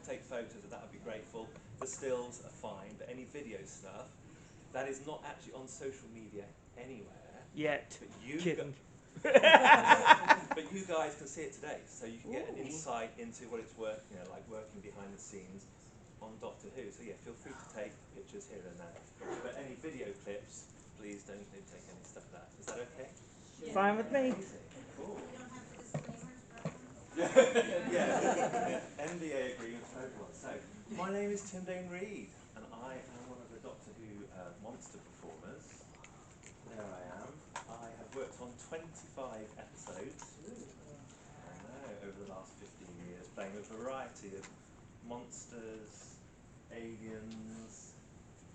take photos, that would be grateful. The stills are fine, but any video stuff, that is not actually on social media anywhere. Yet. But you Kidding. but you guys can see it today, so you can get an insight into what it's work, like working behind the scenes on Doctor Who. So yeah, feel free to take pictures here and there. But any video clips, please don't take any stuff of that. Is that okay? Yeah. Fine with me. Cool. Yeah, NBA agreement for everyone. So, my name is Tim Reid, and I am one of the Doctor Who monster performers. There I am. I have worked on 25 episodes. I know, over the last 15 years, playing a variety of monsters, aliens,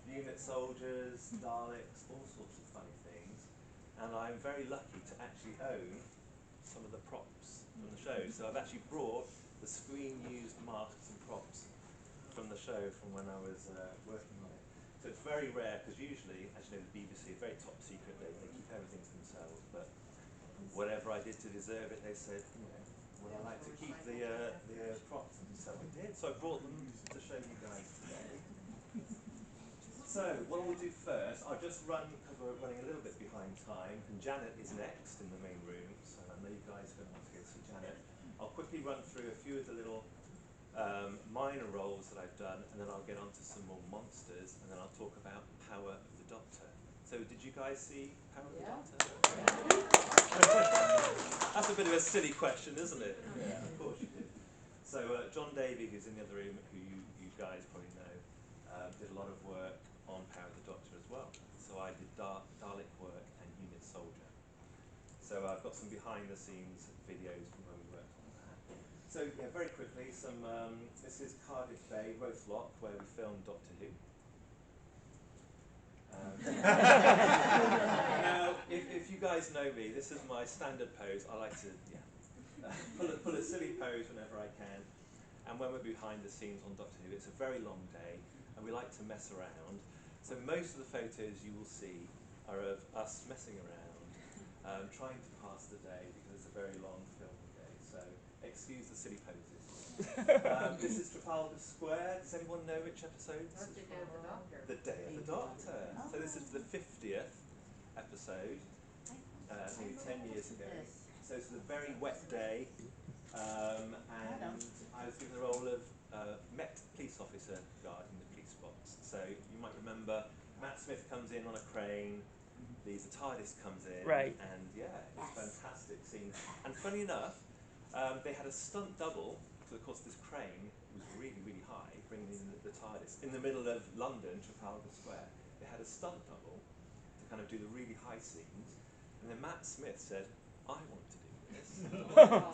unit soldiers, Daleks, all sorts of funny things. And I'm very lucky to actually own some of the props from the show. So I've actually brought the screen-used masks and props from the show from when I was working on it. So it's very rare, because usually, as you know, the BBC are very top secret, they keep everything to themselves, but whatever I did to deserve it, they said, would I like to keep the props? And so I did, so I brought them to show you guys today. So, what we'll do first, I'll just run, because we're running a little bit behind time, and Janet is next in the main room, so I know you guys are going to want to go see Janet. I'll quickly run through a few of the little minor roles that I've done, and then I'll get on to some more monsters, and then I'll talk about Power of the Doctor. So, did you guys see Power of the Doctor? That's a bit of a silly question, isn't it? Yeah, of course you did. So, John Davey, who's in the other room, who you guys probably know, did a lot of work on Power of the Doctor as well. So I did Dalek work and Unit Soldier. So I've got some behind the scenes videos from when we worked on that. So yeah, very quickly, this is Cardiff Bay, Rothlock, where we filmed Doctor Who. Now, if you guys know me, this is my standard pose. I like to pull a silly pose whenever I can. And when we're behind the scenes on Doctor Who, it's a very long day, and we like to mess around. So most of the photos you will see are of us messing around, trying to pass the day, because it's a very long filming day. So excuse the silly poses. This is Trafalgar Square. Does anyone know which episode? That's the Day of the Doctor. The Day of the Doctor. So this is the 50th episode, nearly 10 years ago. So it's a very wet day, and I was given the role of Met police officer guarding the police box. So you might remember Matt Smith comes in on a crane, the TARDIS comes in, Right. and yeah, it's a fantastic scene. And funny enough, they had a stunt double, because of course this crane was really, really high, bringing in the TARDIS in the middle of London, Trafalgar Square. They had a stunt double to kind of do the really high scenes, and then Matt Smith said, I want to do this.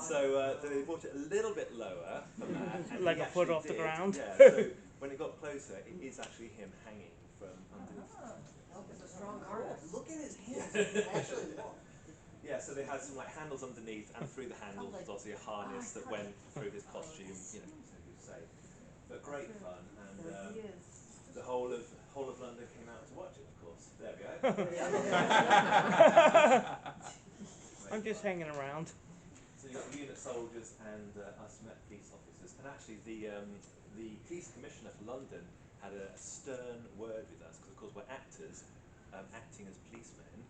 So they brought it a little bit lower from that. And like a foot off the ground. Yeah, so when it got closer, it is actually him hanging from underneath. It's a strong artist. Look at his hands. Actually, look. Yeah, so they had some handles underneath, and through the handles was obviously a harness that went through his costume, so who's safe. But great fun, and the whole of London came out to watch it, of course. There we go. I'm just hanging around. So you've got the unit soldiers and us Met police officers, and actually the police commissioner for London had a stern word with us, because of course we're actors acting as policemen,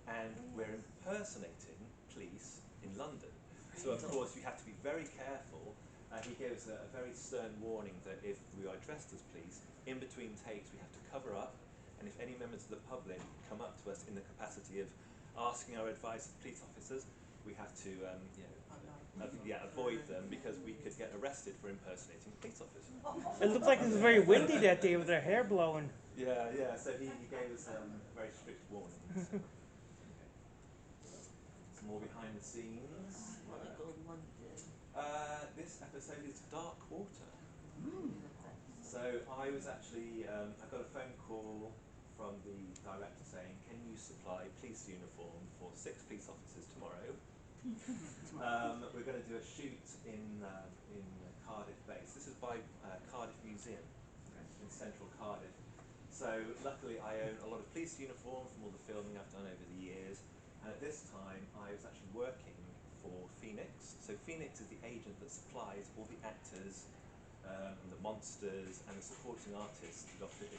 and we're impersonating police in London. So of course you have to be very careful. He gave us a very stern warning that if we are dressed as police, in between takes we have to cover up, and if any members of the public come up to us in the capacity of asking our advice of police officers, we have to avoid them, because we could get arrested for impersonating police officers. It looks like it was very windy that day with their hair blowing. Yeah, so he gave us very strict warnings. So. Okay. Some more behind the scenes. This episode is Dark Water. So I was actually, I got a phone call from the director saying, can you supply police uniform for 6 police officers tomorrow? We're going to do a shoot in Cardiff base. This is by Cardiff Museum in central Cardiff. So luckily I own a lot of police uniform from all the filming I've done over the years, and at this time I was actually working for Phoenix. So Phoenix is the agent that supplies all the actors and the monsters, and the supporting artist, Doctor Who.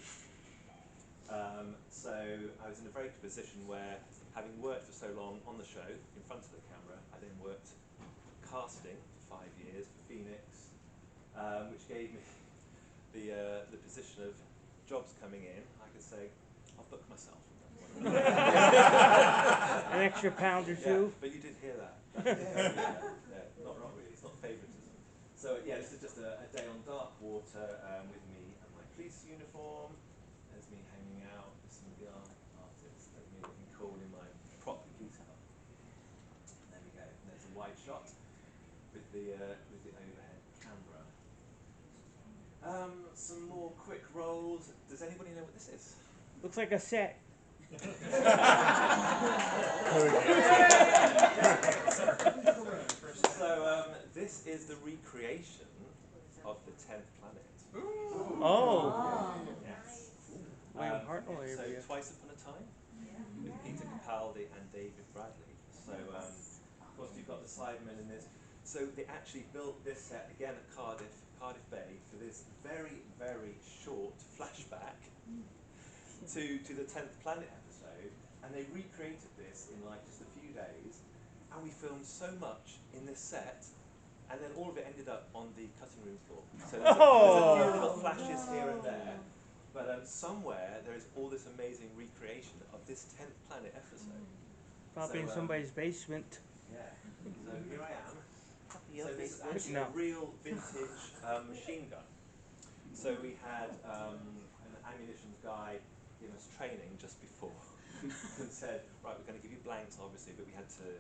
So I was in a very good position where, having worked for so long on the show, in front of the camera, I then worked casting for 5 years for Phoenix, which gave me the position of jobs coming in. I could say, I'll book myself. An extra pound or two. Yeah, but you did hear that. Not wrong really, it's not favouritism. So yeah, this is just a day on dark water with me and my police uniform. There's me hanging out with some of the artists. There's me looking cool in my prop police car. There we go. And there's a wide shot with the overhead camera. Some more quick rolls. Does anybody know what this is? Looks like a set. So this is the recreation of the 10th planet. Oh. Yes. William Hartnell So area. Twice Upon a Time with Peter Capaldi and David Bradley. So of course you've got the Sidemen in this. So they actually built this set again at Cardiff Bay for this very, very short flashback to the 10th Planet episode, and they recreated this in like just a few days, and we filmed so much in this set, and then all of it ended up on the cutting room floor. So there's a few little flashes here and there, but somewhere there is all this amazing recreation of this 10th Planet episode. Probably in somebody's basement. Yeah, so here I am. So this is actually No. a real vintage machine gun. So we had an ammunitions guy give us training just before and said, right, we're going to give you blanks obviously, but we had to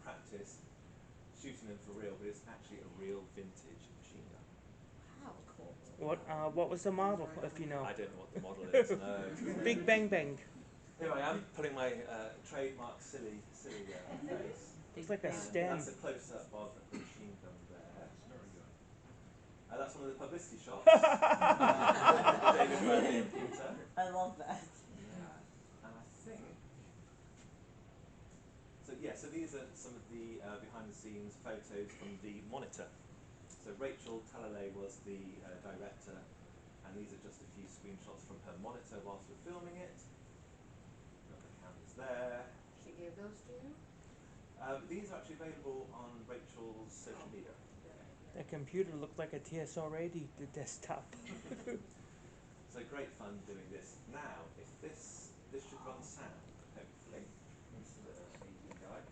practice shooting them for real, but it's actually a real vintage machine gun. Wow, cool. What was the model, if you know? I don't know what the model is, no. Big Bang Bang. Here I am, putting my trademark silly face. Looks like a And stem. that's a close-up of the machine gun there. That's one of the publicity shots. David Bradley and Peter. I love that. Yeah. And I think... So these are some of the behind-the-scenes photos from the monitor. So Rachel Talalay was the director, and these are just a few screenshots from her monitor whilst we're filming it. Got the cameras there. She gave those to you? These are actually available on Rachel's social media. The computer looked like a TS-80, the desktop. So great fun doing this. Now, if this should run sound, hopefully. This is an AV guy.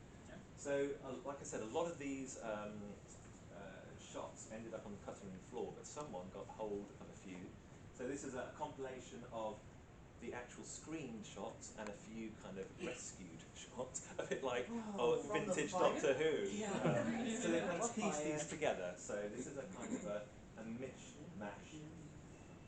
So, like I said, a lot of these shots ended up on the cutting room floor, but someone got hold of a few. So this is a compilation of the actual screen shots and a few kind of rescued shots, a bit like vintage Doctor Who. Yeah. So they What piece fire? these together. So this is a kind of a mishmash